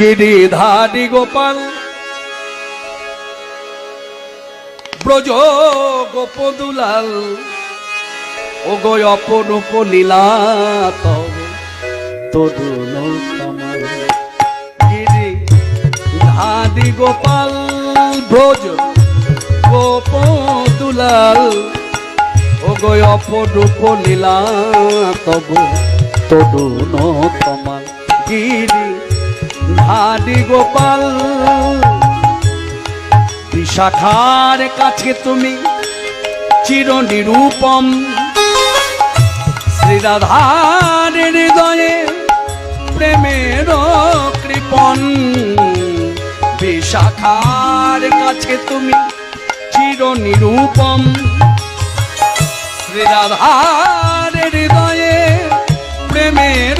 গিরিধারী গোপাল ব্রজ গোপদুলাল ও গো অপরূপ লীলা তরুণ কমল গিরিধারী গোপাল ব্রজ গোপদুলাল ও গো অপরূপ লীলা তব তরুণ কমল গিরিধারী গোপাল বিশাখার কাছে তুমি চির নিরূপম শ্রীরাধার হৃদয়ে প্রেমের কৃপণ বিশাখার কাছে তুমি চির নিরূপম শ্রীরাধার হৃদয়ে প্রেমের